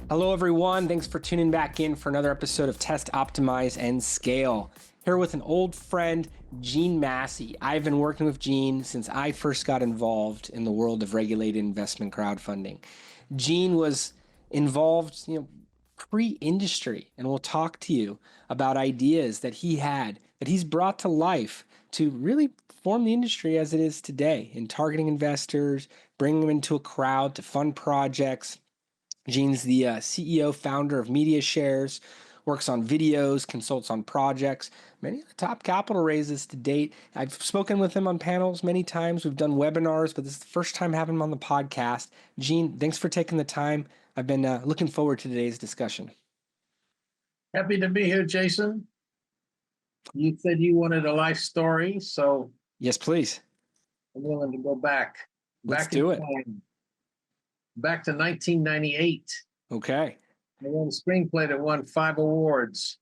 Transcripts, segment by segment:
Hello, everyone. Thanks for tuning back in for another episode of Test, Optimize, and Scale. Here with an old friend, Gene Massey. I've been working with Gene since I first got involved in the world of regulated investment crowdfunding. Gene was involved, pre-industry, and we'll talk to you about ideas that he had, that he's brought to life to really form the industry as it is today in targeting investors, bringing them into a crowd to fund projects. Gene's the CEO, founder of MediaShares, works on videos, consults on projects, many of the top capital raises to date. I've spoken with him on panels many times. We've done webinars, but this is the first time having him on the podcast. Gene, thanks for taking the time. I've been looking forward to today's discussion. Happy to be here, Jason. You said you wanted a life story, so yes, please. I'm willing to go back. Let's do it. Back to 1998. Okay. I won a screenplay that won 5 awards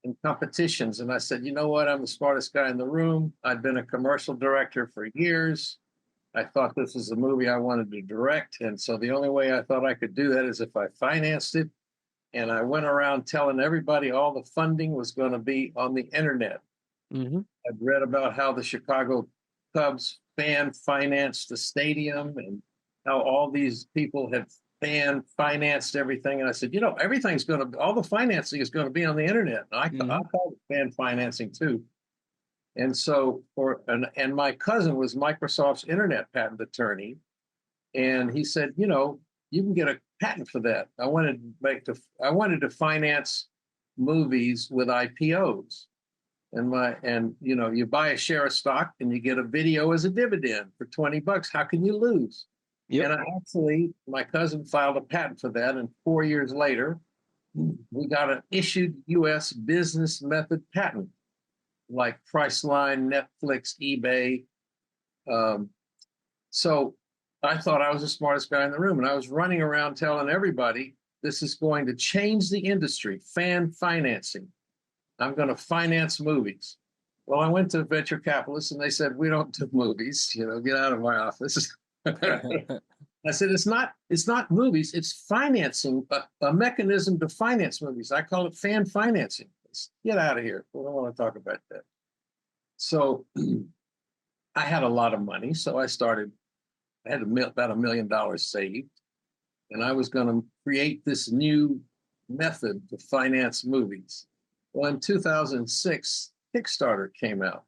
in competitions. And I said, you know what? I'm the smartest guy in the room. I'd been a commercial director for years. I thought this was a movie I wanted to direct. And so the only way I thought I could do that is if I financed it. And I went around telling everybody all the funding was going to be on the internet. Mm-hmm. I'd read about how the Chicago Cubs fan financed the stadium and how all these people had financed everything. And I said, everything's going to, all the financing is going to be on the internet. And I call it fan financing too. And so, and my cousin was Microsoft's internet patent attorney. And he said, you can get a patent for that. I wanted to finance movies with IPOs. And you buy a share of stock and you get a video as a dividend for $20. How can you lose? Yep. And my cousin filed a patent for that. And 4 years later, we got an issued U.S. business method patent, like Priceline, Netflix, eBay. So I thought I was the smartest guy in the room. And I was running around telling everybody, this is going to change the industry, fan financing. I'm going to finance movies. Well, I went to venture capitalists and they said, we don't do movies, get out of my office. I said, it's not movies, it's financing, a mechanism to finance movies. I call it fan financing. Get out of here. We don't want to talk about that. So I had a lot of money. So I had about $1 million saved. And I was going to create this new method to finance movies. Well, in 2006, Kickstarter came out.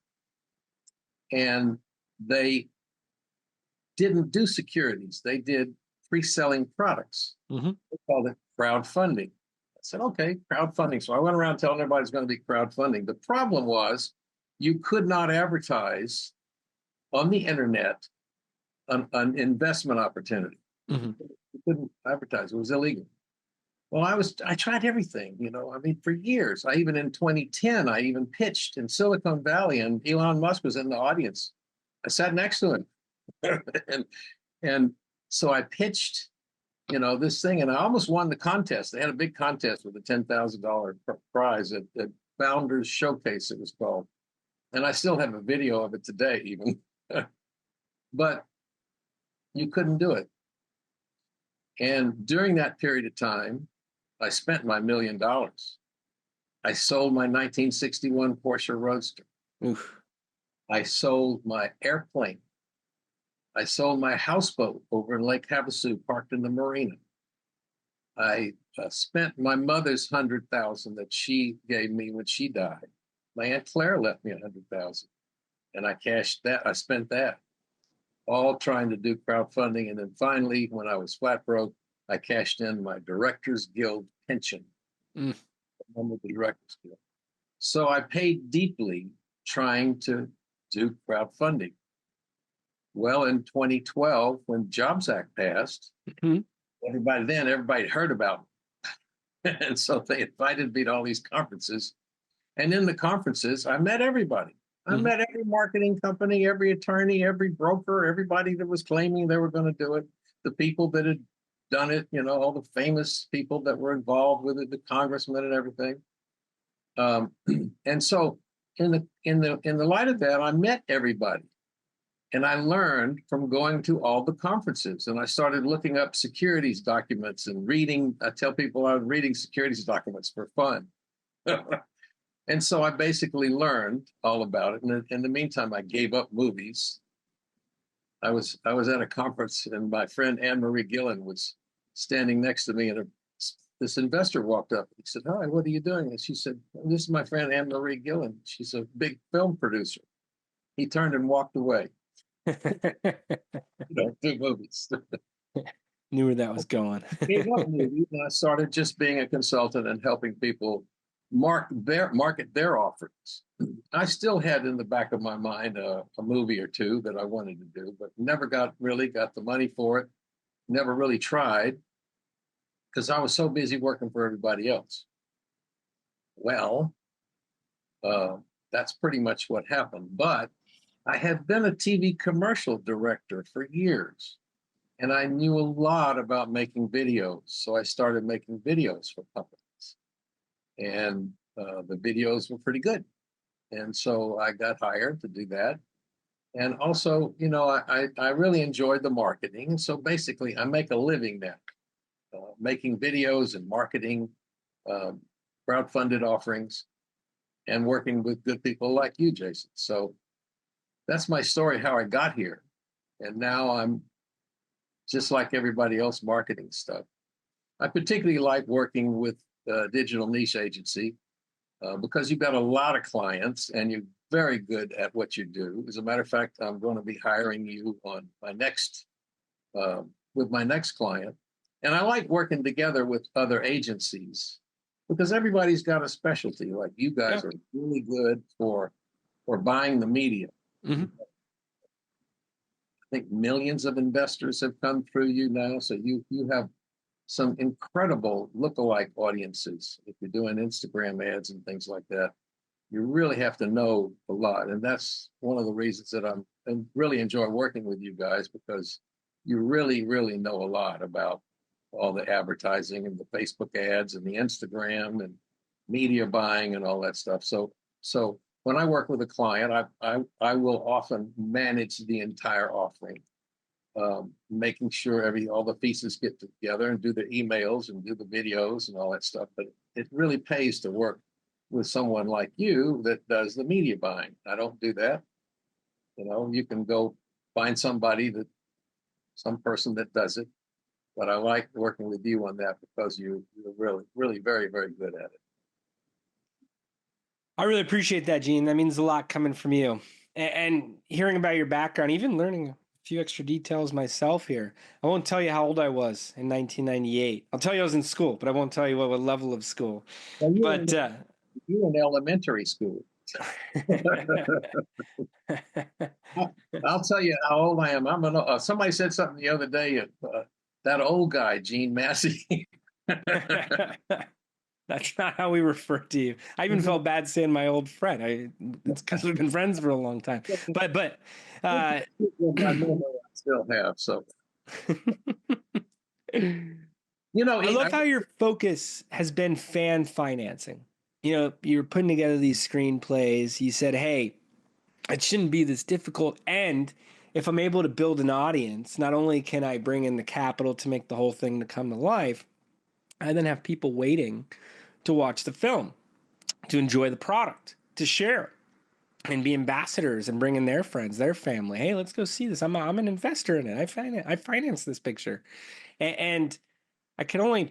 And they didn't do securities. They did pre-selling products. Mm-hmm. They called it crowdfunding. I said, okay, crowdfunding. So I went around telling everybody it's going to be crowdfunding. The problem was you could not advertise on the internet an investment opportunity. Mm-hmm. You couldn't advertise. It was illegal. Well, I tried everything, for years. In 2010, I even pitched in Silicon Valley and Elon Musk was in the audience. I sat next to him. and so I pitched, this thing, and I almost won the contest. They had a big contest with a $10,000 prize at Founders Showcase, it was called. And I still have a video of it today, even. But you couldn't do it. And during that period of time, I spent my $1 million. I sold my 1961 Porsche Roadster. Oof. I sold my airplane. I sold my houseboat over in Lake Havasu, parked in the marina. I spent my mother's $100,000 that she gave me when she died. My Aunt Claire left me $100,000, and I cashed that. I spent that, all trying to do crowdfunding. And then finally, when I was flat broke, I cashed in my Directors Guild pension. I'm with the Directors Guild. So I paid deeply trying to do crowdfunding. Well, in 2012, when Jobs Act passed, mm-hmm. everybody heard about it. And so they invited me to all these conferences. And in the conferences, I met everybody. I mm-hmm. met every marketing company, every attorney, every broker, everybody that was claiming they were going to do it, the people that had done it, all the famous people that were involved with it, the congressmen and everything. And so in the light of that, I met everybody. And I learned from going to all the conferences, and I started looking up securities documents and reading. I tell people I was reading securities documents for fun. And so I basically learned all about it. And in the meantime, I gave up movies. I was at a conference, and my friend Anne Marie Gillen was standing next to me, and this investor walked up. He said, "Hi, what are you doing?" And she said, "This is my friend Anne Marie Gillen. She's a big film producer." He turned and walked away. Do movies. Knew where that was going. Gave up movies, and I started just being a consultant and helping people market their offerings. I still had in the back of my mind a movie or two that I wanted to do, but never got the money for it. Never really tried because I was so busy working for everybody else. Well, that's pretty much what happened. But I had been a TV commercial director for years, and I knew a lot about making videos. So I started making videos for companies. And the videos were pretty good. And so I got hired to do that. And also, I really enjoyed the marketing. And so basically, I make a living now, making videos and marketing crowdfunded offerings and working with good people like you, Jason. So that's my story, how I got here. And now I'm just like everybody else marketing stuff. I particularly like working with digital niche agency because you've got a lot of clients and you're very good at what you do. As a matter of fact, I'm going to be hiring you on my next with my next client. And I like working together with other agencies because everybody's got a specialty. Like you guys are really good for buying the media. Mm-hmm. I think millions of investors have come through you now. So you have some incredible lookalike audiences. If you're doing Instagram ads and things like that, you really have to know a lot. And that's one of the reasons that I really enjoy working with you guys, because you really, really know a lot about all the advertising and the Facebook ads and the Instagram and media buying and all that stuff. So when I work with a client, I will often manage the entire offering. Making sure all the pieces get together and do the emails and do the videos and all that stuff. But it really pays to work with someone like you that does the media buying. I don't do that. You can go find some person that does it. But I like working with you on that because you're really, really very, very good at it. I really appreciate that, Gene. That means a lot coming from you. And hearing about your background, even learning a few extra details myself here. I won't tell you how old I was in 1998. I'll tell you I was in school, but I won't tell you what level of school. Well, But you were in elementary school. I'll tell you how old I am. Somebody said something the other day. That old guy, Gene Massey. That's not how we refer to you. I even felt bad saying my old friend. It's because we've been friends for a long time. But I still have. So I love how your focus has been fan financing. You're putting together these screenplays. You said, hey, it shouldn't be this difficult. And if I'm able to build an audience, not only can I bring in the capital to make the whole thing to come to life, I then have people waiting to watch the film, to enjoy the product, to share and be ambassadors and bring in their friends, their family. Hey, let's go see this. I'm an investor in it. I finance this picture. And I can only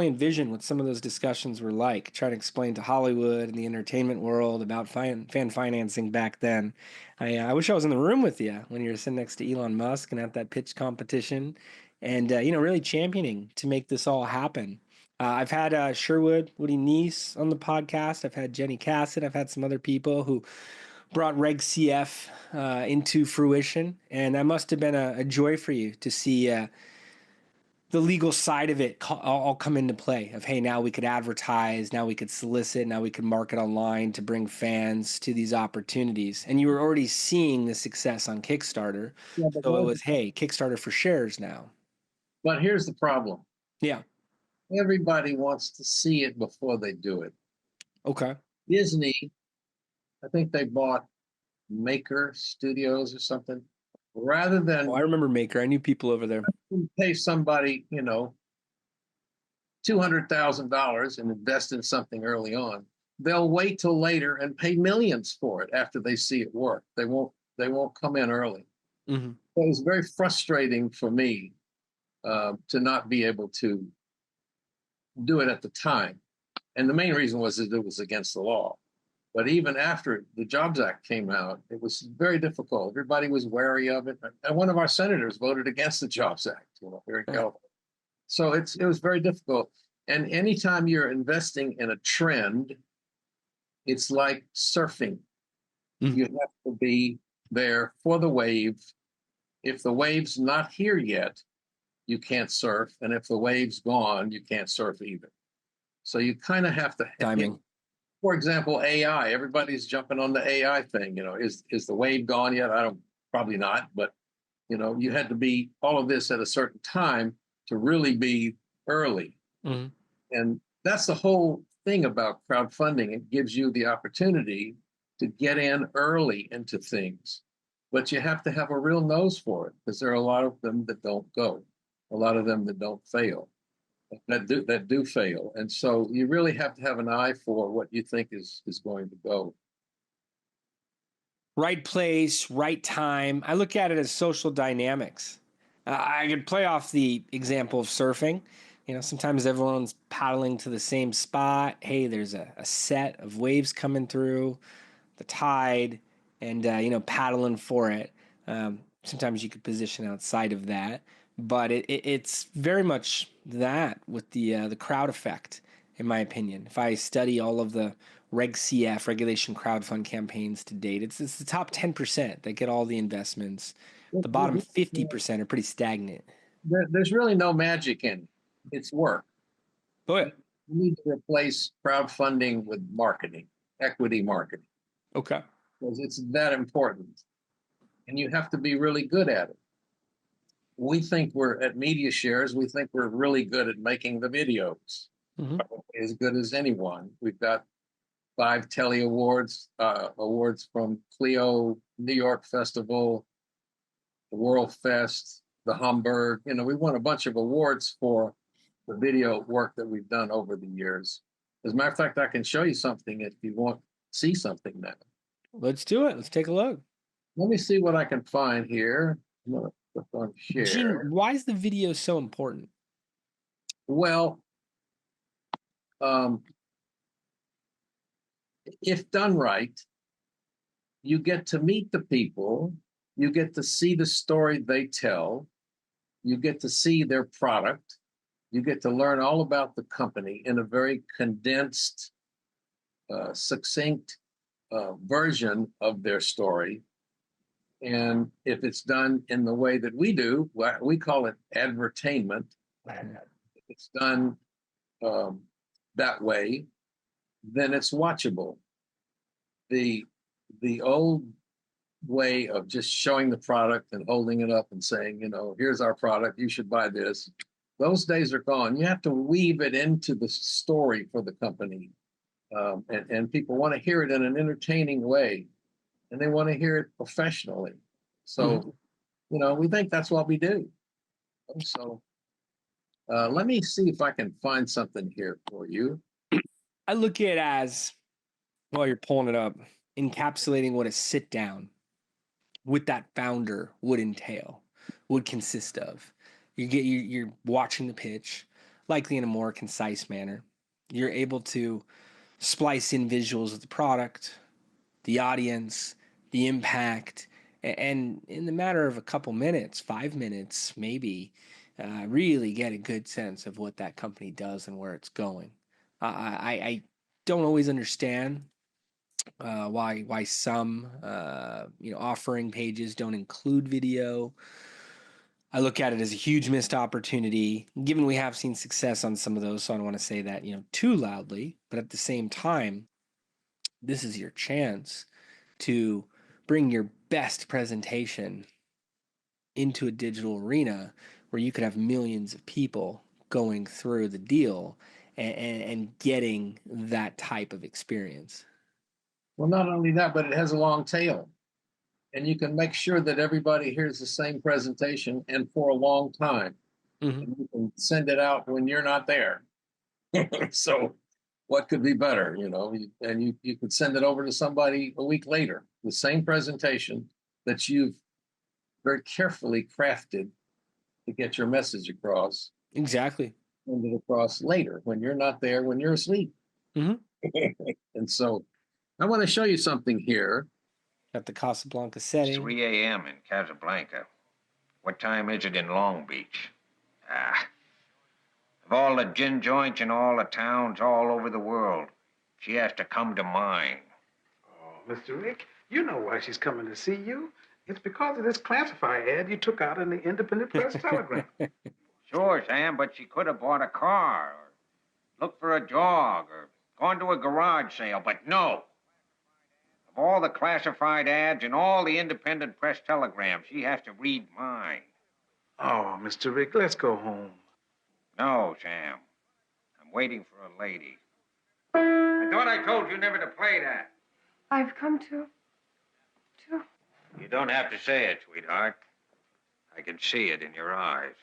envision what some of those discussions were like, trying to explain to Hollywood and the entertainment world about fan financing back then. I wish I was in the room with you when you were sitting next to Elon Musk and at that pitch competition and, really championing to make this all happen. I've had Woody Neese on the podcast. I've had Jenny Casson. I've had some other people who brought Reg CF into fruition. And that must have been a joy for you to see the legal side of it all come into play of, hey, now we could advertise, now we could solicit, now we could market online to bring fans to these opportunities. And you were already seeing the success on Kickstarter. Yeah, so it was, hey, Kickstarter for shares now. But here's the problem. Yeah. Everybody wants to see it before they do it. Okay. Disney, I think they bought Maker Studios or something. Rather Oh, I than remember Maker. I knew people over there. pay somebody, $200,000 and invest in something early on, they'll wait till later and pay millions for it after they see it work. They won't come in early. Hmm. So it was very frustrating for me to not be able to do it at the time. And the main reason was that it was against the law. But even after the Jobs Act came out, it was very difficult. Everybody was wary of it. And one of our senators voted against the Jobs Act, here in California. So it was very difficult. And anytime you're investing in a trend, it's like surfing. Mhm. You have to be there for the wave. If the wave's not here yet, you can't surf. And if the wave's gone, you can't surf either. So you kind of have to Timing. For example, AI. Everybody's jumping on the AI thing. Is the wave gone yet? I don't. Probably not. But you had to be all of this at a certain time to really be early. Hmm. And that's the whole thing about crowdfunding. It gives you the opportunity to get in early into things, but you have to have a real nose for it because there are a lot of them that don't go, a lot of them that don't fail, that do fail. And so you really have to have an eye for what you think is going to go. Right place, right time. I look at it as social dynamics. I could play off the example of surfing. Sometimes everyone's paddling to the same spot. Hey, there's a set of waves coming through, the tide, and paddling for it. Sometimes you could position outside of that, but it's very much that with the crowd effect, in my opinion. If I study all of the Reg CF regulation crowdfund campaigns to date, it's the top 10% that get all the investments. The bottom 50% are pretty stagnant. There's really no magic in it. It's work. Oh yeah. You need to replace crowdfunding with marketing, equity marketing, Okay. because it's that important. And you have to be really good at it. We think we're at MediaShares, we think we're really good at making the videos, Hmm. as good as anyone. We've got 5 Telly awards from Clio, New York Festival, the World Fest, the Hamburg. We won a bunch of awards for the video work that we've done over the years. As a matter of fact, I can show you something if you want to see something now. Let's do it. Let's take a look. Let me see what I can find here. I'm going to click on Gene, share. why is the video so important? Well, um, if done right, you get to meet the people, you get to see the story they tell, you get to see their product, you get to learn all about the company in a very condensed, succinct version of their story. And if it's done in the way that we do, we call it advertainment. If it's done um, that way, then it's watchable. The the old way of just showing the product and holding it up and saying, here's our product, you should buy this. Those days are gone. You have to weave it into the story for the company. And people want to hear it in an entertaining way, and they want to hear it professionally. So, we think that's what we do. So let me see if I can find something here for you. I look at it as, while you're pulling it up, encapsulating what a sit down with that founder would entail, would consist of. You're watching the pitch, likely in a more concise manner. You're able to splice in visuals of the product, the audience, the impact, and in the matter of a couple minutes, 5 minutes maybe, really get a good sense of what that company does and where it's going. I don't always understand why some offering pages don't include video. I look at it as a huge missed opportunity, given we have seen success on some of those. So I don't want to say that too loudly, but at the same time, this is your chance to bring your best presentation into a digital arena where you could have millions of people going through the deal and getting that type of experience. Well, not only that, but it has a long tail. and you can make sure that everybody hears the same presentation and for a long time. Mm-hmm. And you can send it out when you're not there. So what could be better, and you could send it over to somebody a week later, the same presentation that you've very carefully crafted to get your message across. Exactly. Send it across later when you're not there, when you're asleep. Mm-hmm. And so I want to show you something here. Got the Casablanca setting. It's 3 a.m. in Casablanca. What time is it in Long Beach? Of all the gin joints in all the towns all over the world, she has to come to mine. Oh, Mr. Rick, you know why she's coming to see you. It's because of this classified ad you took out in the Independent Press Telegram. Sure, Sam, but she could have bought a car, or looked for a dog, or gone to a garage sale, but no. Of all the classified ads in all the Independent Press Telegram, she has to read mine. Oh, Mr. Rick, let's go home. No, Sam. I'm waiting for a lady. I thought I told you never to play that. I've come to... You don't have to say it, sweetheart. I can see it in your eyes.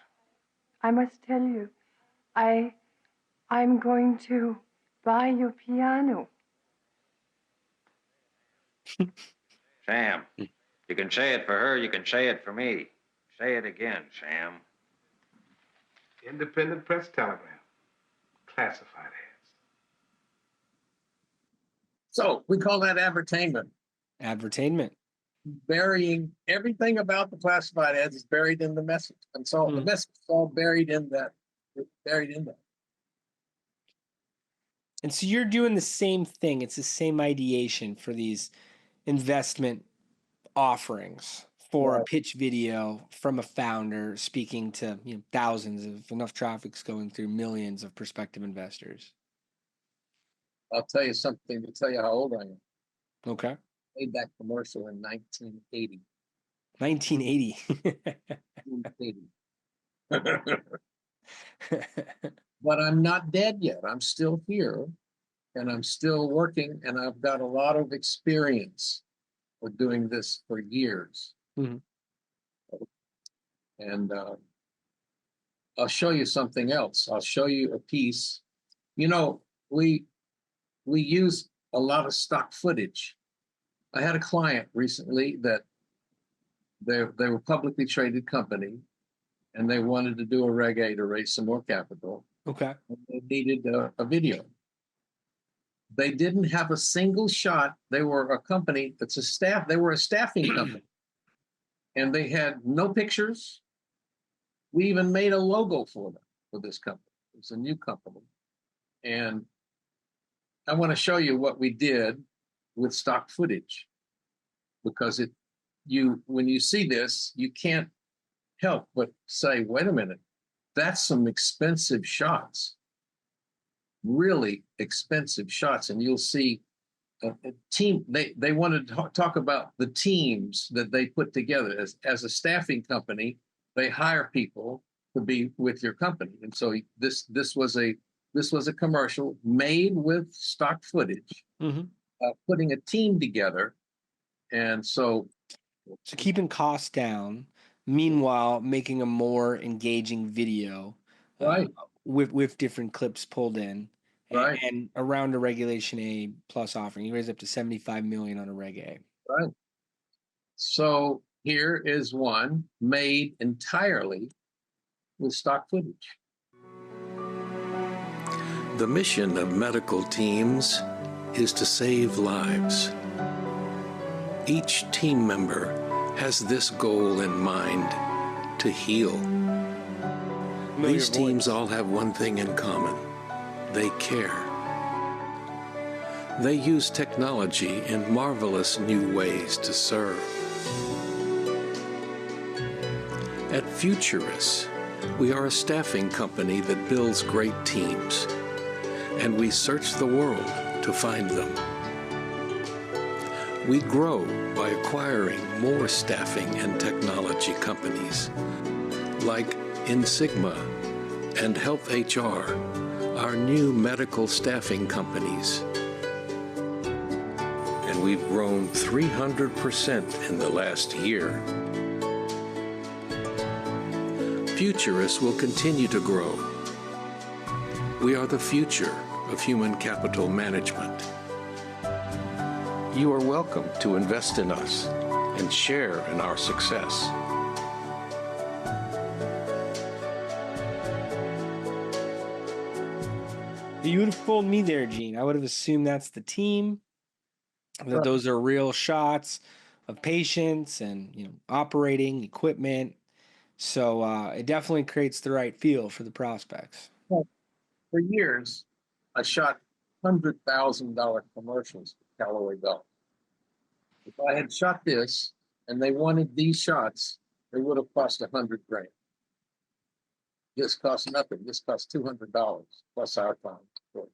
I must tell you, I'm going to buy your piano. Sam, you can say it for her, you can say it for me. Say it again, Sam. Independent Press Telegram. Classified ads. So we call that advertisement. Advertisement. Burying everything about the classified ads is buried in the message. And so the message is all buried in that. And so you're doing the same thing. It's the same ideation for these investment offerings for a pitch video from a founder speaking to thousands of enough traffic's going through millions of prospective investors. I'll tell you something to tell you how old I am. Okay. I made that commercial in 1980. 1980. But I'm not dead yet. I'm still here, and I'm still working, and I've got a lot of experience with doing this for years. Mm-hmm. And I'll show you something else. I'll show you a piece. We use a lot of stock footage. I had a client recently that they were a publicly traded company, and they wanted to do a Reg A to raise some more capital. Okay. And they needed a video. They didn't have a single shot. They were a company that's they were a staffing company, and they had no pictures. We even made a logo for them, for this company. It's a new company. And I want to show you what we did with stock footage, because when you see this, you can't help but say, wait a minute, that's some expensive shots, really expensive shots. And you'll see a team, they wanted to talk about the teams that they put together. As a staffing company, they hire people to be with your company. And so this was a commercial made with stock footage, putting a team together. And so keeping costs down, meanwhile making a more engaging video, right, with different clips pulled in, right, and around a Regulation A plus offering, you raise up to $75 million on a Reg A. Right. So here is one made entirely with stock footage. The mission of medical teams is to save lives. Each team member has this goal in mind: to heal. These teams all have one thing in common: they care. They use technology in marvelous new ways to serve. At Futurist, we are a staffing company that builds great teams, and we search the world to find them. We grow by acquiring more staffing and technology companies, like Insigma and Health HR, our new medical staffing companies. And and we've grown 300% in the last year. Futurist will continue to grow. We are the future of human capital management. You are welcome to invest in us and share in our success. You would have fooled me there, Gene. I would have assumed that's the team, that those are real shots of patients and operating equipment. So it definitely creates the right feel for the prospects. Well, for years, I shot $100,000 commercials for Callaway Golf. If I had shot this and they wanted these shots, it would have cost $100,000. This costs nothing. This costs $200 plus our time, of course.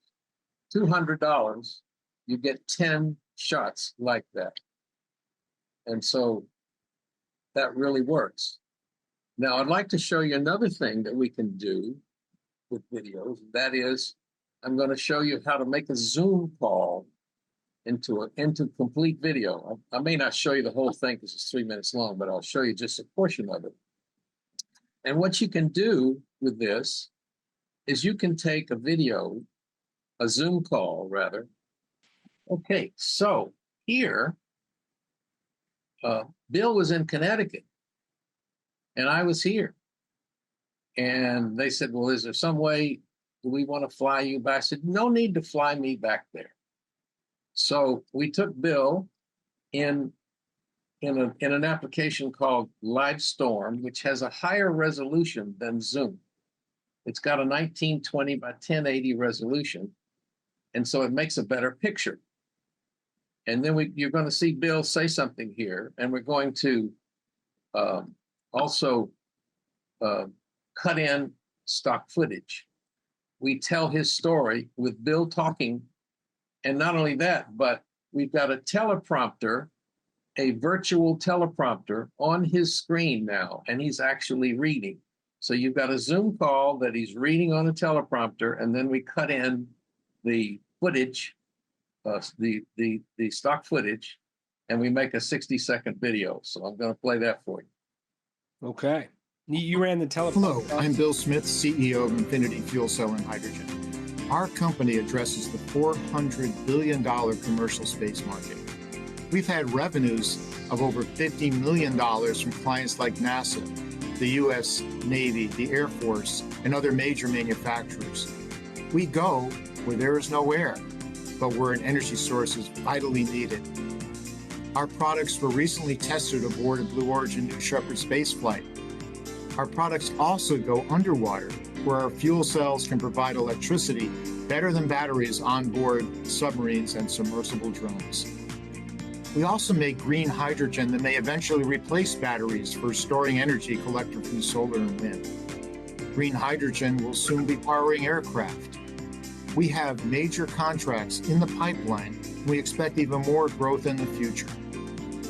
$200, you get 10 shots like that. And so that really works. Now, I'd like to show you another thing that we can do with videos. That is, I'm going to show you how to make a Zoom call into complete video. I may not show you the whole thing because it's 3 minutes long, but I'll show you just a portion of it. And what you can do with this is you can take a video, a Zoom call rather. Okay, so here, Bill was in Connecticut and I was here. And they said, well, is there some way, do we want to fly you back? I said, no need to fly me back there. So we took Bill in an application called Livestorm, which has a higher resolution than Zoom. It's got a 1920 by 1080 resolution. And so it makes a better picture. And then you're going to see Bill say something here, and we're going to also cut in stock footage. We tell his story with Bill talking. And not only that, but we've got a teleprompter, a virtual teleprompter on his screen now, and he's actually reading. So you've got a Zoom call that he's reading on a teleprompter, and then we cut in the footage, the stock footage, and we make a 60-second video. So I'm going to play that for you. Okay. You ran the teleprompter. Hello, I'm Bill Smith, CEO of Infinity Fuel Cell and Hydrogen. Our company addresses the $400 billion commercial space market. We've had revenues of over $50 million from clients like NASA, the U.S. Navy, the Air Force, and other major manufacturers. We go where there is no air, but where an energy source is vitally needed. Our products were recently tested aboard a Blue Origin New Shepard spaceflight. Our products also go underwater, where our fuel cells can provide electricity better than batteries on board submarines and submersible drones. We also make green hydrogen that may eventually replace batteries for storing energy collected from solar and wind. Green hydrogen will soon be powering aircraft. We have major contracts in the pipeline, and we expect even more growth in the future.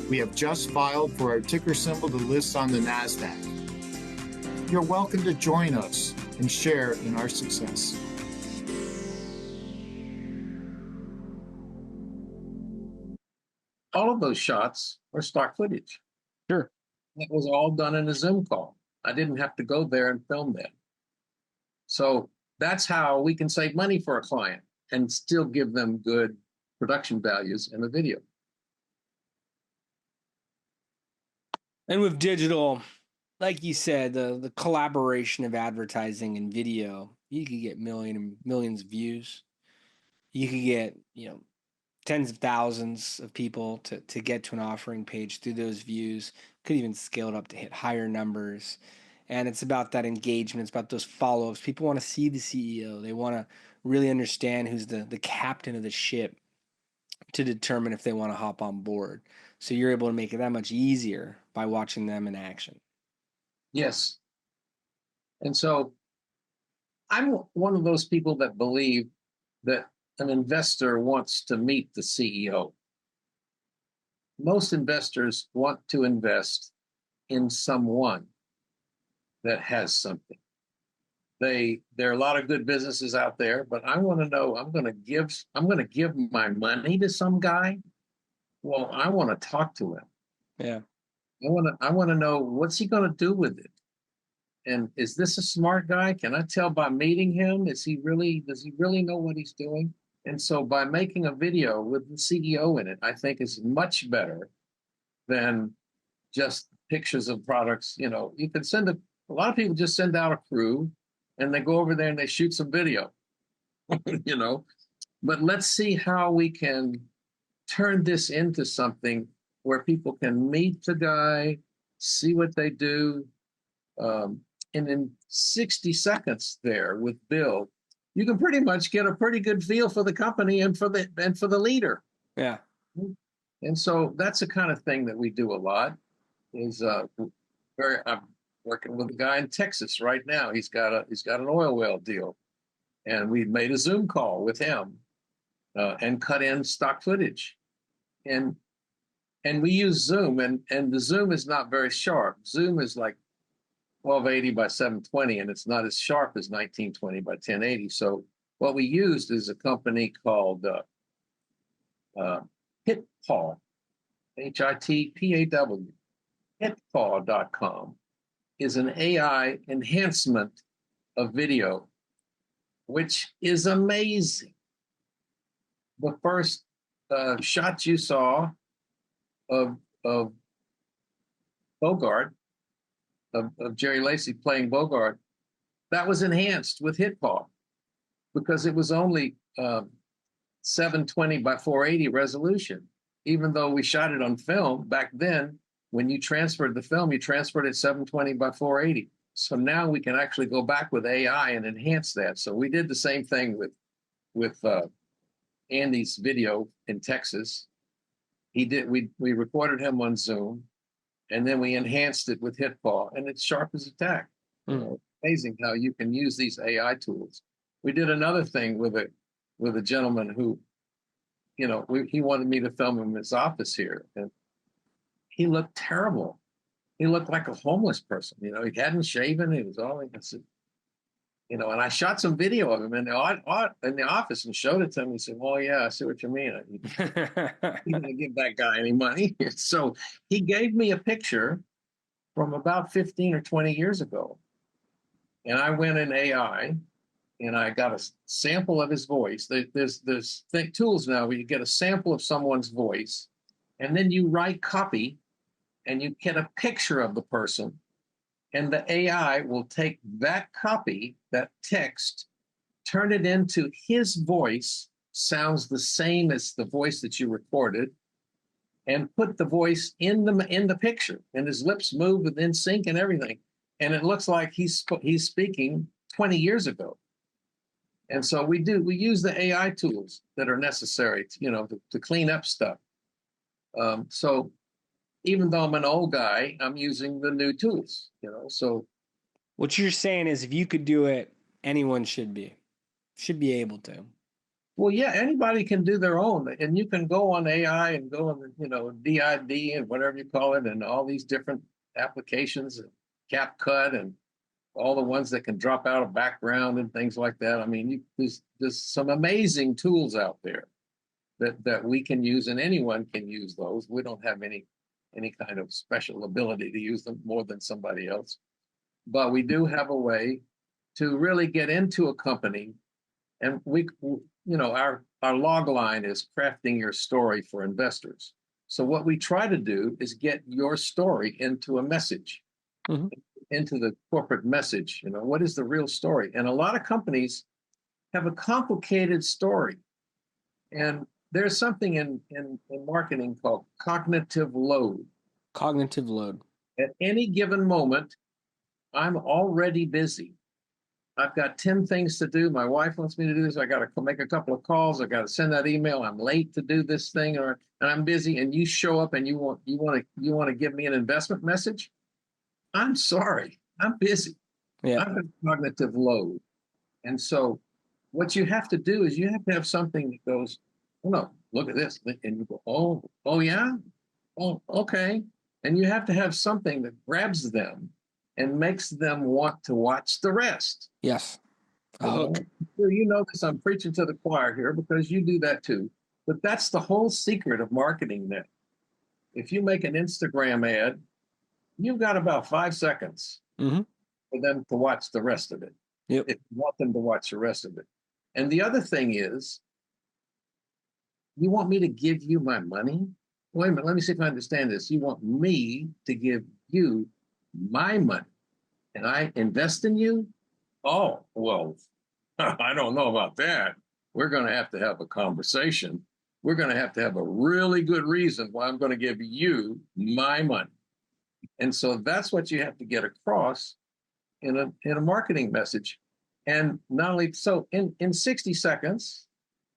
We have just filed for our ticker symbol to list on the NASDAQ. You're welcome to join us and share in our success. All of those shots are stock footage. Sure. It was all done in a Zoom call. I didn't have to go there and film that. So that's how we can save money for a client and still give them good production values in the video. And with digital, like you said, the collaboration of advertising and video, you could get millions of views. You could get, tens of thousands of people to get to an offering page through those views. Could even scale it up to hit higher numbers. And it's about that engagement. It's about those follow-ups. People want to see the CEO. They want to really understand who's the captain of the ship to determine if they want to hop on board. So you're able to make it that much easier by watching them in action. Yes. And so I'm one of those people that believe that an investor wants to meet the CEO. Most investors want to invest in someone that has something. There are a lot of good businesses out there, but I want to know, I'm going to give my money to some guy Well, I want to talk to him. Yeah. I want to know what's he going to do with it. And is this a smart guy? Can I tell by meeting him? Does he really know what he's doing? And so by making a video with the CEO in it, I think is much better than just pictures of products. You know, you can send a lot of people just send out a crew and they go over there and they shoot some video, you know, but let's see how we can turn this into something where people can meet the guy, see what they do. And in 60 seconds there with Bill, you can pretty much get a pretty good feel for the company and for the leader. Yeah. And so that's the kind of thing that we do a lot. I'm working with a guy in Texas right now. He's got an oil well deal, and we made a Zoom call with him and cut in stock footage, and we use Zoom, and the Zoom is not very sharp. Zoom is like 1280 by 720, and it's not as sharp as 1920 by 1080. So what we used is a company called Hitpaw, HITPAW. Hitpaw.com is an AI enhancement of video, which is amazing. The first shot you saw of Bogart, of Jerry Lacey playing Bogart, that was enhanced with Hitpaw because it was only 720 by 480 resolution. Even though we shot it on film back then, when you transferred the film, you transferred it 720 by 480. So now we can actually go back with AI and enhance that. So we did the same thing with Andy's video in Texas. We recorded him on Zoom, and then we enhanced it with Hitpaw, and it's sharp as a tack. You know, amazing how you can use these AI tools. We did another thing with a gentleman who, you know, he wanted me to film him in his office here, and he looked terrible. He looked like a homeless person. You know, he hadn't shaven. He was all, I said, you know, and I shot some video of him in the office and showed it to him. He said, "Oh yeah, I see what you mean. He didn't give that guy any money." So he gave me a picture from about 15 or 20 years ago, and I went in AI and I got a sample of his voice. There's tools now where you get a sample of someone's voice, and then you write copy, and you get a picture of the person. And the AI will take that copy, that text, turn it into his voice, sounds the same as the voice that you recorded, and put the voice in the picture. And his lips move in sync and everything. And it looks like he's speaking 20 years ago. And so we use the AI tools that are necessary to clean up stuff. So even though I'm an old guy, I'm using the new tools, so. What you're saying is if you could do it, anyone should be able to. Well, yeah, anybody can do their own. And you can go on AI and go on, DID and whatever you call it, and all these different applications, and CapCut and all the ones that can drop out of background and things like that. I mean, there's some amazing tools out there that we can use, and anyone can use those. We don't have any kind of special ability to use them more than somebody else. But we do have a way to really get into a company, and our log line is crafting your story for investors. So what we try to do is get your story into a message, into the corporate message. What is the real story? And a lot of companies have a complicated story. And there's something in marketing called cognitive load. Cognitive load. At any given moment, I'm already busy. I've got 10 things to do. My wife wants me to do this. I got to make a couple of calls. I got to send that email. I'm late to do this thing, and I'm busy. And you show up and you want to give me an investment message? I'm sorry, I'm busy. Yeah. I've got cognitive load, and so what you have to do is you have to have something that goes, "Oh no, look at this," and you go, "Oh yeah, oh okay," and you have to have something that grabs them and makes them want to watch the rest. Yes. A hook. You know this, I'm preaching to the choir here because you do that too. But that's the whole secret of marketing if you make an Instagram ad, you've got about 5 seconds Mm-hmm. for them to watch the rest of it. Yep. If you want them to watch the rest of it. And the other thing is, you want me to give you my money? Wait a minute, let me see if I understand this. You want me to give you my money and I invest in you? Oh, well, I don't know about that. We're going to have a conversation. We're going to have a really good reason why I'm going to give you my money. And so that's what you have to get across in a marketing message. And not only so, in 60 seconds,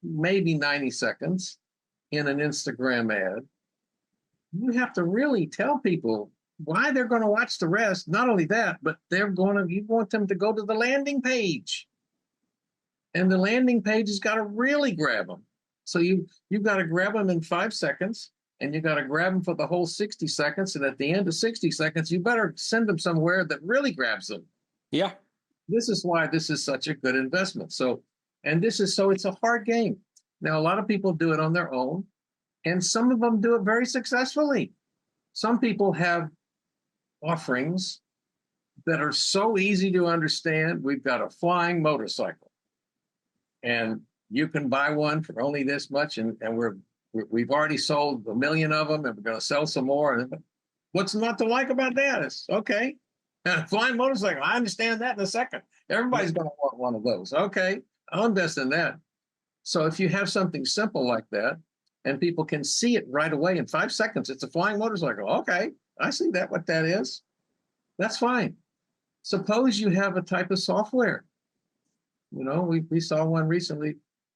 maybe 90 seconds in an Instagram ad, you have to really tell people why they're going to watch the rest. Not only that, but you want them to go to the landing page. And the landing page has got to really grab them. So you've got to grab them in 5 seconds, and you got to grab them for the whole 60 seconds. And at the end of 60 seconds, you better send them somewhere that really grabs them. Yeah. This is why this is such a good investment. It's a hard game. Now, a lot of people do it on their own, and some of them do it very successfully. Some people have offerings that are so easy to understand. We've got a flying motorcycle, and you can buy one for only this much, and we've already sold 1 million of them, and we're going to sell some more. And what's not to like about that? It's okay. Flying motorcycle, I understand that in a second. Everybody's going to want one of those. Okay, I'll invest in that. So if you have something simple like that, and people can see it right away in 5 seconds, it's a flying motorcycle. Okay, I see what that is. That's fine. Suppose you have a type of software. We saw one recently.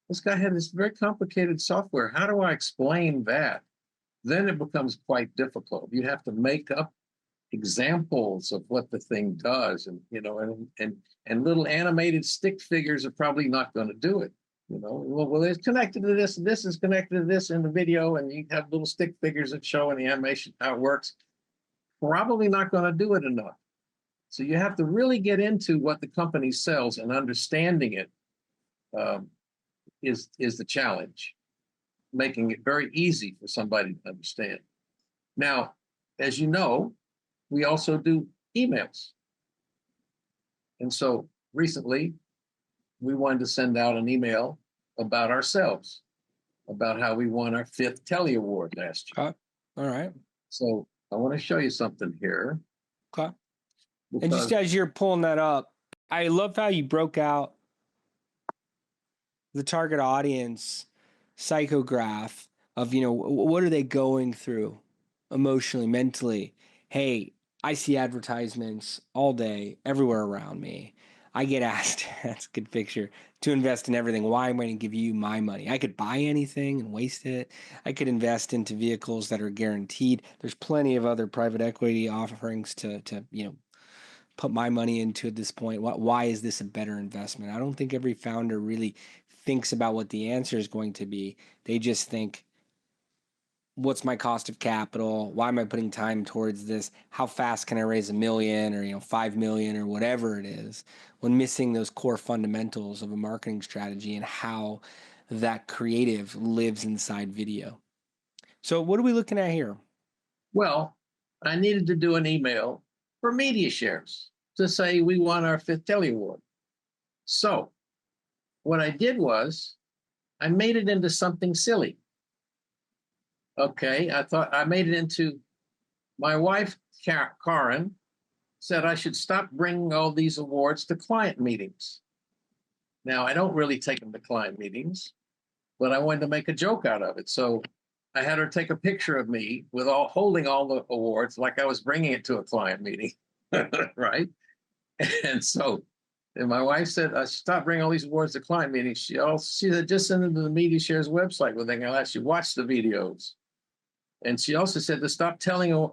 This guy had this very complicated software. How do I explain that? Then it becomes quite difficult. You have to make up examples of what the thing does, and little animated stick figures are probably not going to do it. Well, it's connected to this, and this is connected to this in the video, and you have little stick figures that show in the animation how it works. Probably not going to do it enough. So you have to really get into what the company sells, and understanding it is the challenge, making it very easy for somebody to understand. Now, as you know, we also do emails. And so recently, we wanted to send out an email about ourselves, about how we won our 5th Telly Award last year. All right. So I want to show you something here. Okay. And just as you're pulling that up, I love how you broke out the target audience psychograph of, what are they going through emotionally, mentally? Hey, I see advertisements all day, everywhere around me. I get asked, that's a good picture, to invest in everything. Why am I going to give you my money? I could buy anything and waste it. I could invest into vehicles that are guaranteed. There's plenty of other private equity offerings to put my money into at this point. Why is this a better investment? I don't think every founder really thinks about what the answer is going to be. They just think, what's my cost of capital? Why am I putting time towards this? How fast can I raise $1 million or 5 million or whatever it is, when missing those core fundamentals of a marketing strategy and how that creative lives inside video. So what are we looking at here? Well, I needed to do an email for MediaShares to say we won our 5th Telly Award. So what I did was I made it into something silly. Okay, I thought I made it into, my wife, Karen, said I should stop bringing all these awards to client meetings. Now, I don't really take them to client meetings, but I wanted to make a joke out of it. So I had her take a picture of me holding all the awards like I was bringing it to a client meeting, right? And my wife said, I stop bringing all these awards to client meetings. She said, just send them to the MediaShares website where they can actually watch the videos. And she also said to stop telling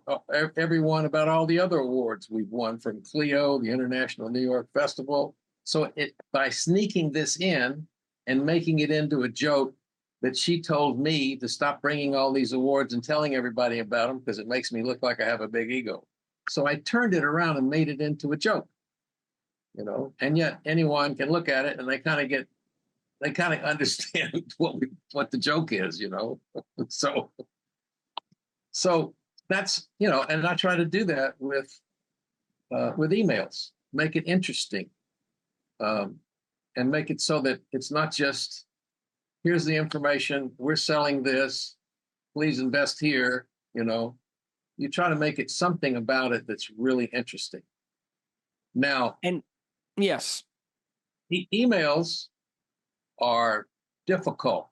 everyone about all the other awards we've won from Clio, the International New York Festival. So by sneaking this in and making it into a joke, that she told me to stop bringing all these awards and telling everybody about them because it makes me look like I have a big ego. So I turned it around and made it into a joke, and yet anyone can look at it and they kind of understand what the joke is, So that's, and I try to do that with emails, make it interesting, and make it so that it's not just, here's the information, we're selling this, please invest here. You try to make it something about it that's really interesting. Now, And yes, emails are difficult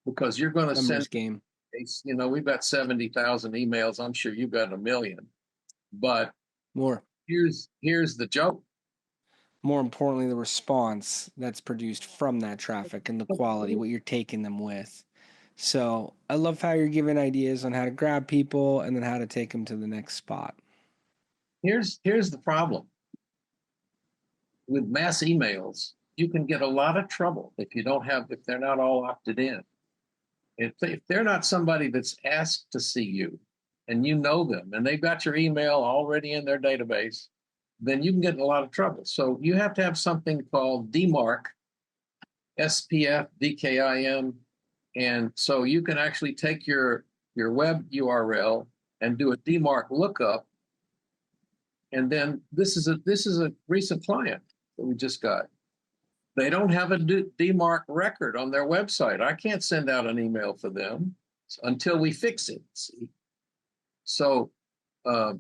because you're going to numbers send, game. we've got 70,000 emails. I'm sure you've got a million, but More here's the joke. More importantly, the response that's produced from that traffic and the quality, what you're taking them with. So I love how you're giving ideas on how to grab people and then how to take them to the next spot. Here's the problem. With mass emails, you can get a lot of trouble if they're not all opted in. If they're not somebody that's asked to see you and you know them and they've got your email already in their database, then you can get in a lot of trouble. So you have to have something called DMARC, SPF, DKIM. And so you can actually take your web URL and do a DMARC lookup. And then this is a recent client that we just got. They don't have a DMARC record on their website. I can't send out an email for them until we fix it. See? So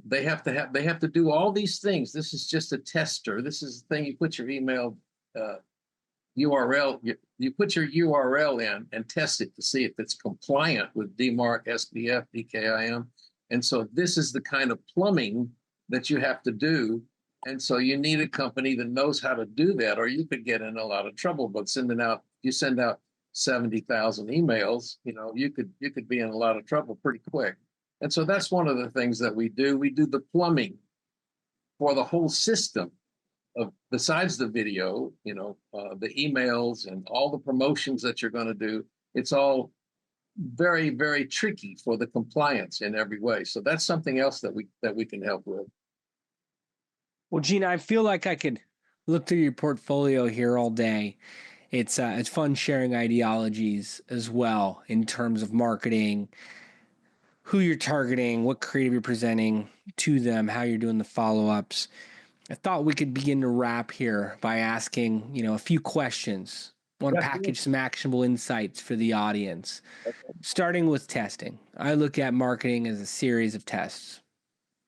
they have to do all these things. This is just a tester. This is the thing. You put your email URL. You put your URL in and test it to see if it's compliant with DMARC, SPF, DKIM. And so this is the kind of plumbing that you have to do. And so you need a company that knows how to do that, or you could get in a lot of trouble. But you send out 70,000 emails, you could be in a lot of trouble pretty quick. And so that's one of the things that we do. We do the plumbing for the whole system besides the video, the emails and all the promotions that you're going to do. It's all very, very tricky for the compliance in every way. So that's something else that we can help with. Well, Gene, I feel like I could look through your portfolio here all day. It's fun sharing ideologies as well in terms of marketing, who you're targeting, what creative you're presenting to them, how you're doing the follow-ups. I thought we could begin to wrap here by asking, a few questions. I want to package some actionable insights for the audience. Starting with testing. I look at marketing as a series of tests.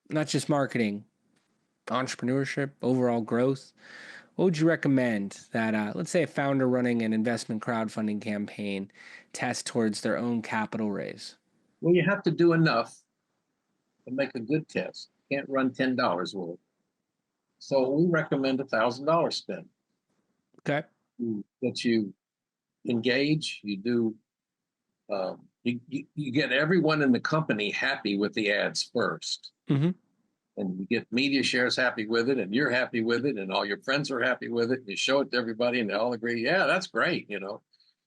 Not just marketing, entrepreneurship, overall growth. What would you recommend that, let's say a founder running an investment crowdfunding campaign test towards their own capital raise? Well, you have to do enough to make a good test. You can't run $10 worth. So we recommend $1,000 spend. Okay. That you engage, you do, you get everyone in the company happy with the ads first. Mm-hmm. And you get MediaShares happy with it, and you're happy with it, and all your friends are happy with it. And you show it to everybody, and they all agree, yeah, that's great,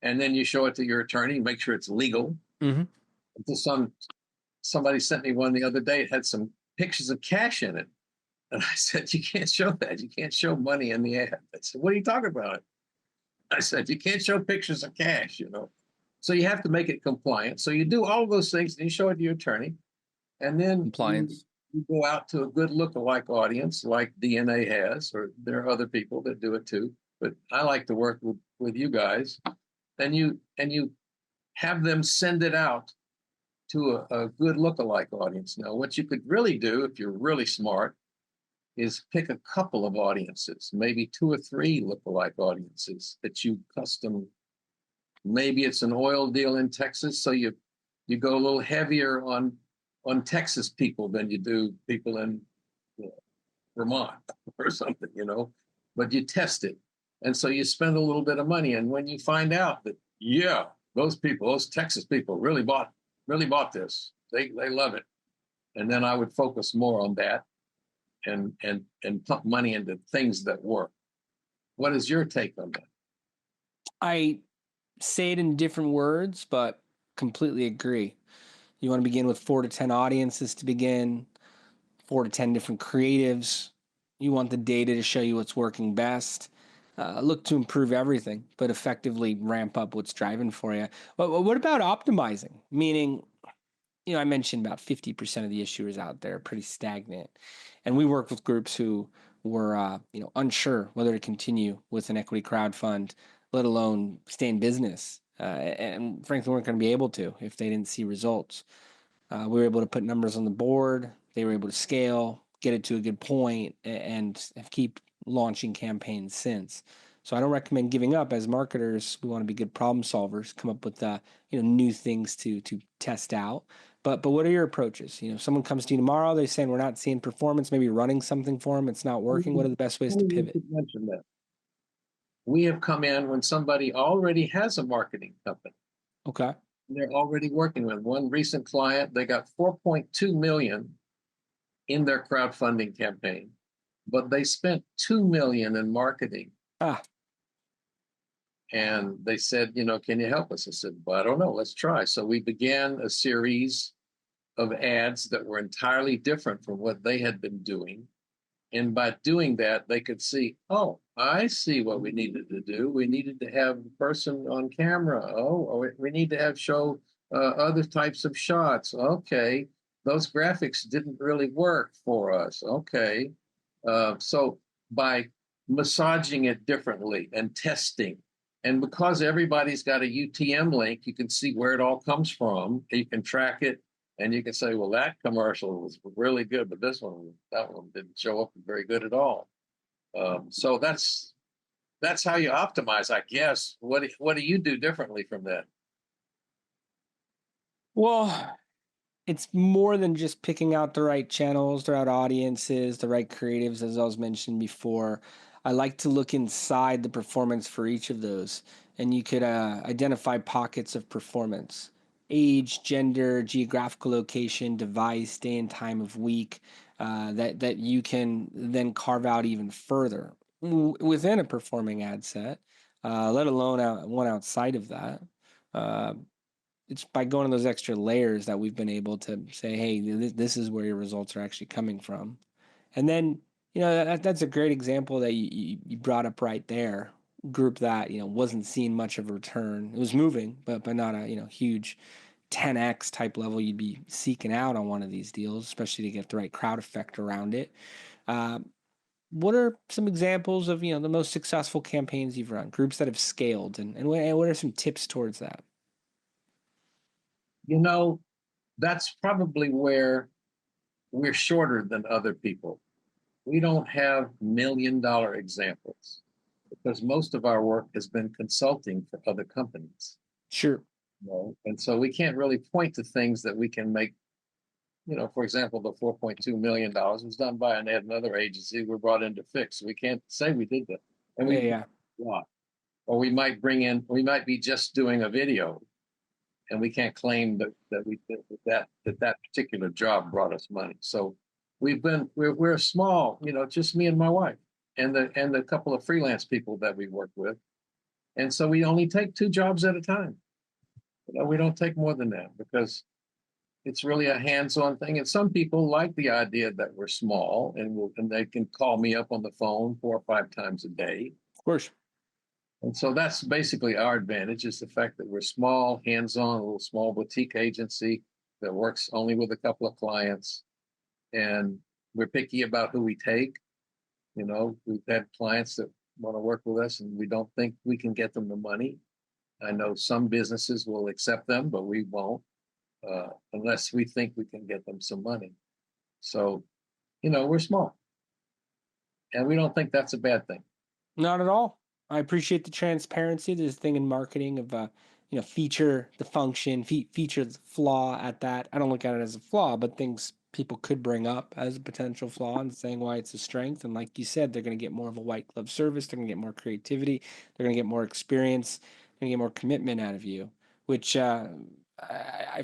And then you show it to your attorney, make sure it's legal. Mm-hmm. Until somebody sent me one the other day. It had some pictures of cash in it. And I said, you can't show that. You can't show money in the ad. I said, what are you talking about? I said, you can't show pictures of cash, So you have to make it compliant. So you do all of those things, and you show it to your attorney. And then Compliance. You go out to a good lookalike audience like DNA has, or there are other people that do it too. But I like to work with you guys. And you have them send it out to a good lookalike audience. Now, what you could really do, if you're really smart, is pick a couple of audiences, maybe 2 or 3 lookalike audiences that you custom. Maybe it's an oil deal in Texas, so you go a little heavier on Texas people than you do people in Vermont or something, But you test it, and so you spend a little bit of money. And when you find out that those Texas people really bought this, they love it, and then I would focus more on that. And pump money into things that work. What is your take on that? I say it in different words, but completely agree. You want to begin with 4 to 10 audiences to begin, 4 to 10 different creatives. You want the data to show you what's working best. Look to improve everything, but effectively ramp up what's driving for you. But what about optimizing? Meaning, I mentioned about 50% of the issuers out there are pretty stagnant. And we work with groups who were, unsure whether to continue with an equity crowd fund, let alone stay in business. And frankly, weren't going to be able to if they didn't see results. We were able to put numbers on the board. They were able to scale, get it to a good point, and keep launching campaigns since. So I don't recommend giving up. As marketers, we want to be good problem solvers, come up with new things to test out. But what are your approaches? If someone comes to you tomorrow, they're saying we're not seeing performance, maybe running something for them, it's not working. What are the best ways to pivot? Mention that. We have come in when somebody already has a marketing company. Okay. They're already working with one recent client. They got 4.2 million in their crowdfunding campaign, but they spent 2 million in marketing. And they said, can you help us? I said, well, I don't know. Let's try. So we began a series of ads that were entirely different from what they had been doing. And by doing that, they could see, oh, I see what we needed to do. We needed to have the person on camera. Oh, we need to show other types of shots. Okay, those graphics didn't really work for us. Okay, so by massaging it differently and testing, and because everybody's got a UTM link, you can see where it all comes from. You can track it. And you can say, well, that commercial was really good, but that one didn't show up very good at all. So that's how you optimize, I guess. What do you do differently from that? Well, it's more than just picking out the right channels, the right audiences, the right creatives, as I was mentioned before. I like to look inside the performance for each of those, and you could identify pockets of performance. Age, gender, geographical location, device, day and time of week, that you can then carve out even further within a performing ad set, let alone one outside of that. It's by going to those extra layers that we've been able to say, hey, this is where your results are actually coming from. And then, that's a great example that you brought up right there. Group that, wasn't seeing much of a return. It was moving, but not a, huge 10x type level you'd be seeking out on one of these deals, especially to get the right crowd effect around it. What are some examples of, the most successful campaigns you've run, groups that have scaled, and what are some tips towards that? That's probably where we're shorter than other people. We don't have $1 million examples because most of our work has been consulting for other companies. Sure. And so we can't really point to things that we can make. For example, the $4.2 million was done by another agency we're brought in to fix. We can't say we did that. And or we might be just doing a video, and we can't claim that we did that particular job brought us money. So we're small, just me and my wife and the couple of freelance people that we work with. And so we only take 2 jobs at a time. We don't take more than that because it's really a hands-on thing. And some people like the idea that we're small and they can call me up on the phone 4 or 5 times a day. Of course. And so that's basically our advantage, is the fact that we're small, hands-on, a little small boutique agency that works only with a couple of clients. And we're picky about who we take. We've had clients that want to work with us and we don't think we can get them the money. I know some businesses will accept them, but we won't unless we think we can get them some money. So, we're small. And we don't think that's a bad thing. Not at all. I appreciate the transparency. There's a thing in marketing of, feature the function, feature the flaw at that. I don't look at it as a flaw, but things people could bring up as a potential flaw and saying why it's a strength. And like you said, they're going to get more of a white glove service. They're going to get more creativity. They're going to get more experience. They're going to get more commitment out of you, which I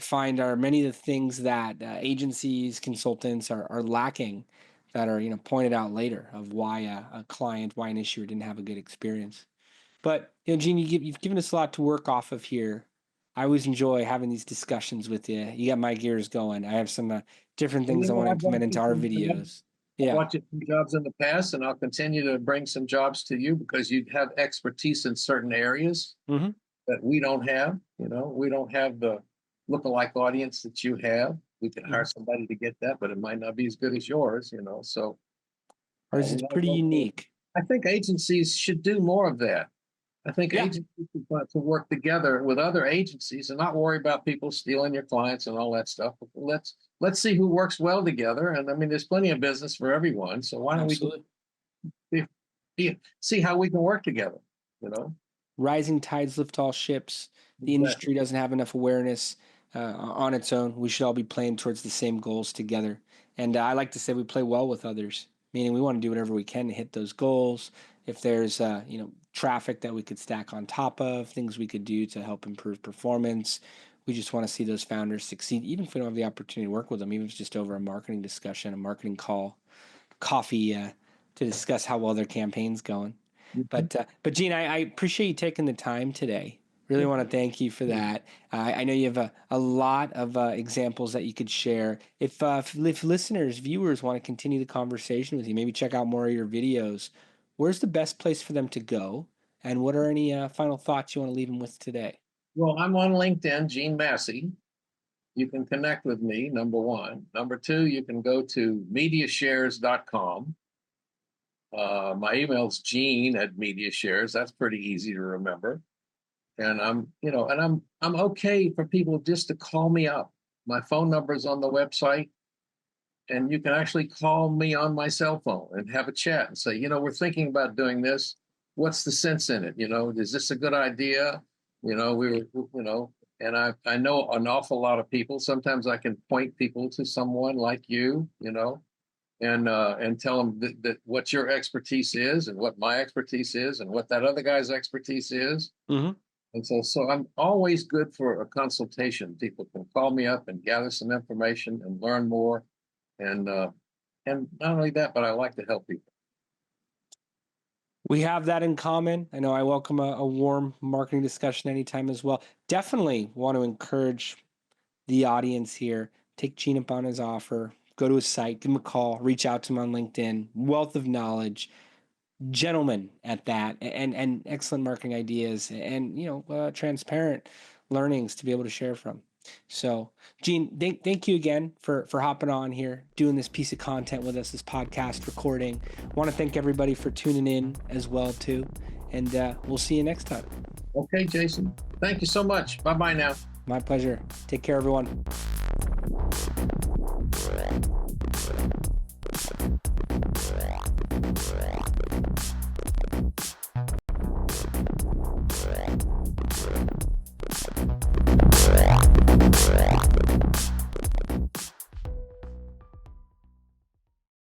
find are many of the things that agencies, consultants are lacking, that are pointed out later of why a client, why an issuer didn't have a good experience. But Gene, you've given us a lot to work off of here. I always enjoy having these discussions with you. You got my gears going. I have some different things I want to implement into our videos. I've watched some jobs in the past, and I'll continue to bring some jobs to you because you have expertise in certain areas that we don't have. We don't have the lookalike audience that you have. We can hire somebody to get that, but it might not be as good as yours, So Ours is pretty unique. I think agencies should do more of that. I think agencies should want to work together with other agencies and not worry about people stealing your clients and all that stuff. Let's see who works well together. And I mean, there's plenty of business for everyone. So why don't we see how we can work together? Rising tides lift all ships. The industry doesn't have enough awareness on its own. We should all be playing towards the same goals together. And I like to say we play well with others, meaning we want to do whatever we can to hit those goals. If there's traffic that we could stack on top of, things we could do to help improve performance. We just want to see those founders succeed, even if we don't have the opportunity to work with them, even if it's just over a marketing discussion, a marketing call, coffee to discuss how well their campaign's going. But Gene, I appreciate you taking the time today. Really want to thank you for that. I know you have a lot of examples that you could share. If listeners, viewers want to continue the conversation with you, maybe check out more of your videos, where's the best place for them to go? And what are any final thoughts you want to leave them with today? Well, I'm on LinkedIn, Gene Massey. You can connect with me, number one. Number two, you can go to MediaShares.com. My email's Gene@MediaShares. That's pretty easy to remember. And I'm okay for people just to call me up. My phone number is on the website, and you can actually call me on my cell phone and have a chat and say, we're thinking about doing this. What's the sense in it? Is this a good idea? And I know an awful lot of people. Sometimes I can point people to someone like you, and tell them that what your expertise is and what my expertise is and what that other guy's expertise is. Mm-hmm. And so I'm always good for a consultation. People can call me up and gather some information and learn more. And not only that, but I like to help people. We have that in common. I know I welcome a warm marketing discussion anytime as well. Definitely want to encourage the audience here. Take Gene up on his offer. Go to his site, give him a call, reach out to him on LinkedIn. Wealth of knowledge, gentleman at that, and excellent marketing ideas, and transparent learnings to be able to share from. So, Gene, thank you again for hopping on here, doing this piece of content with us, this podcast recording. Want to thank everybody for tuning in as well too, and we'll see you next time. Okay, Jason. Thank you so much. Bye-bye now. My pleasure. Take care, everyone.